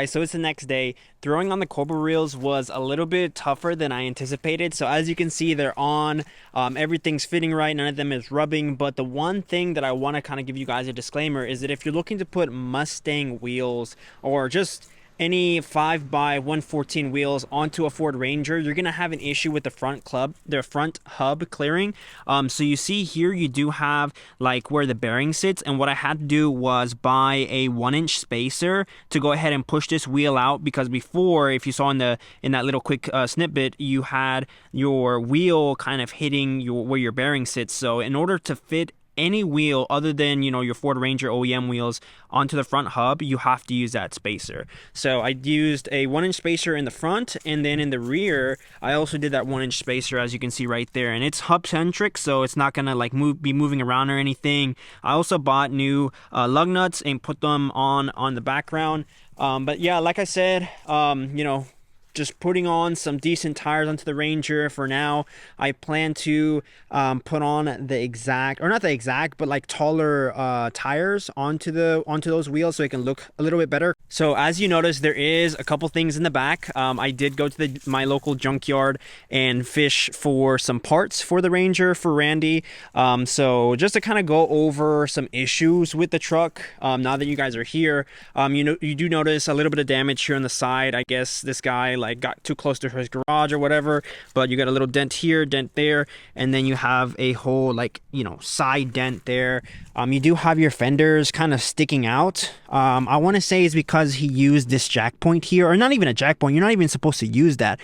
So it's the next day. Throwing on the Cobra reels was a little bit tougher than I anticipated. So as you can see, they're on. Everything's fitting right. None of them is rubbing. But the one thing that I want to kind of give you guys a disclaimer is that if you're looking to put Mustang wheels or just any 5x114 wheels onto a Ford Ranger, you're gonna have an issue with the front hub clearing. So you see here, you do have like where the bearing sits, and what I had to do was buy a 1-inch spacer to go ahead and push this wheel out, because before, if you saw in that little quick snippet, you had your wheel kind of hitting where your bearing sits. So in order to fit any wheel other than, you know, your Ford Ranger OEM wheels onto the front hub, you have to use that spacer. So I used a 1-inch spacer in the front, and then in the rear I also did that 1-inch spacer, as you can see right there, and it's hub centric, so it's not gonna like be moving around or anything. I also bought new lug nuts and put them on the background. But yeah, like I said, you know, just putting on some decent tires onto the Ranger for now. I plan to put on the exact, or not the exact, but like taller tires onto those wheels so it can look a little bit better. So as you notice, there is a couple things in the back. I did go to my local junkyard and fish for some parts for the Ranger for Randy. So just to kind of go over some issues with the truck, now that you guys are here, you do notice a little bit of damage here on the side. I guess this guy like got too close to his garage or whatever, but you got a little dent here, dent there, and then you have a whole, like, you know, side dent there. You do have your fenders kind of sticking out. I want to say it's because he used this jack point here, or not even a jack point. You're not even supposed to use that.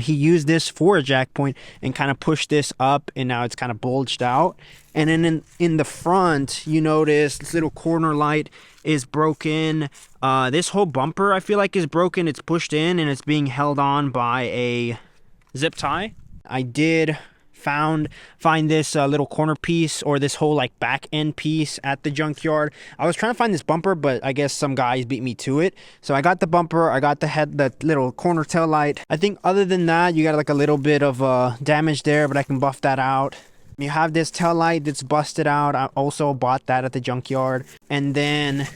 He used this for a jack point and kind of pushed this up, and now it's kind of bulged out. And then in the front, you notice this little corner light is broken. This whole bumper, I feel like, is broken. It's pushed in and it's being held on by a zip tie. I did find this little corner piece, or this whole like back end piece, at the junkyard. I was trying to find this bumper, but I guess some guys beat me to it. So I got the bumper, I got the little corner tail light. I think other than that, you got like a little bit of damage there, but I can buff that out. You have this tail light that's busted out. I also bought that at the junkyard. And then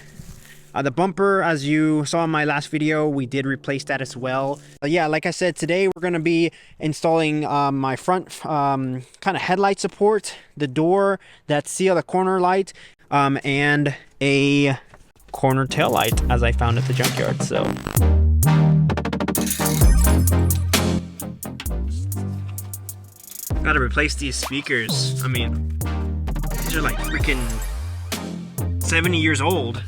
the bumper, as you saw in my last video, we did replace that as well. Yeah, like I said, today we're going to be installing my front kind of headlight support, the door that seal the corner light, and a corner tail light, as I found at the junkyard. So gotta replace these speakers. I mean, these are like freaking 70 years old.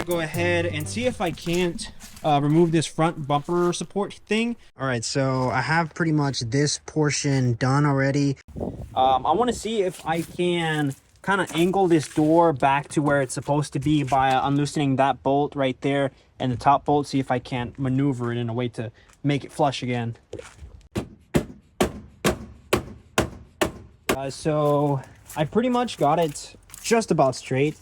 Go ahead and see if I can't remove this front bumper support thing. All right, so I have pretty much this portion done already. I want to see if I can kind of angle this door back to where it's supposed to be by unloosening that bolt right there and the top bolt. See if I can't maneuver it in a way to make it flush again. So I pretty much got it just about straight.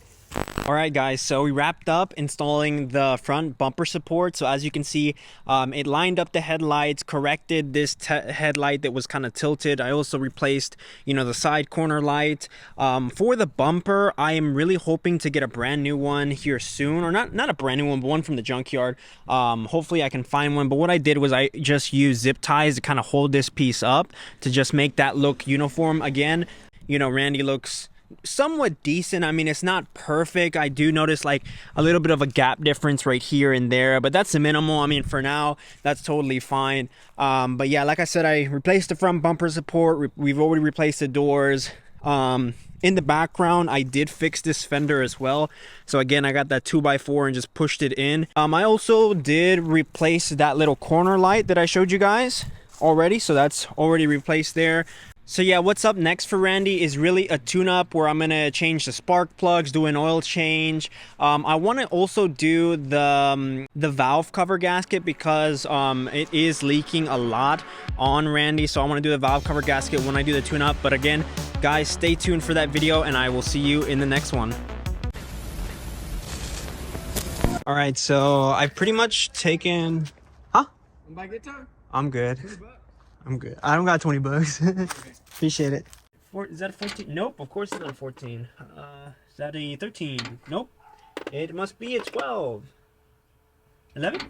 Alright guys, so we wrapped up installing the front bumper support. So as you can see, it lined up the headlights, corrected this headlight that was kind of tilted. I also replaced, you know, the side corner light. For the bumper, I am really hoping to get a brand new one here soon, or not a brand new one, but one from the junkyard. Hopefully I can find one. But what I did was I just used zip ties to kind of hold this piece up to just make that look uniform again. You know, Randy looks somewhat decent. I mean, it's not perfect. I do notice like a little bit of a gap difference right here and there, but that's the minimal. I mean, for now, that's totally fine. But yeah, like I said, I replaced the front bumper support. We've already replaced the doors. In the background, I did fix this fender as well. So again, I got that 2x4 and just pushed it in. I also did replace that little corner light that I showed you guys already. So that's already replaced there. So yeah, what's up next for Randy is really a tune-up where I'm gonna change the spark plugs, do an oil change. I want to also do the valve cover gasket because it is leaking a lot on Randy. So I want to do the valve cover gasket when I do the tune-up. But again, guys, stay tuned for that video, and I will see you in the next one. All right, so I've pretty much taken. Huh? My guitar? I'm good. I'm good. I don't got 20 bucks. Appreciate it. Is that a 14? Nope, of course it's not a 14. Is that a 13? Nope. It must be a 12. 11?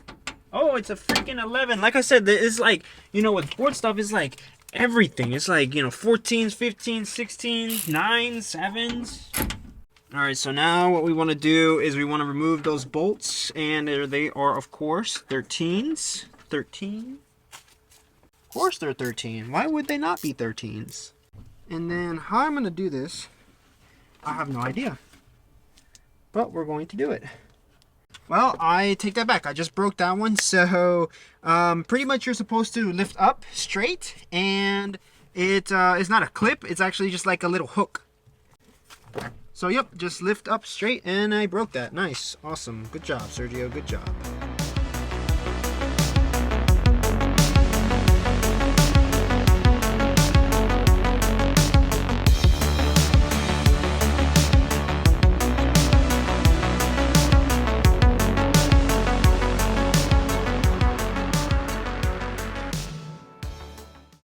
Oh, it's a freaking 11. Like I said, it's like, you know, with board stuff, it's like everything. It's like, you know, 14s, 15s, 16s, 9s, 7s. All right, so now what we want to do is we want to remove those bolts, and there they are, of course, 13s. 13. Of course they're 13. Why would they not be 13s? And then how I'm going to do this, I have no idea. But we're going to do it. Well, I take that back. I just broke that one. So pretty much you're supposed to lift up straight, and it is not a clip. It's actually just like a little hook. So yep, just lift up straight, and I broke that. Nice. Awesome. Good job, Sergio. Good job.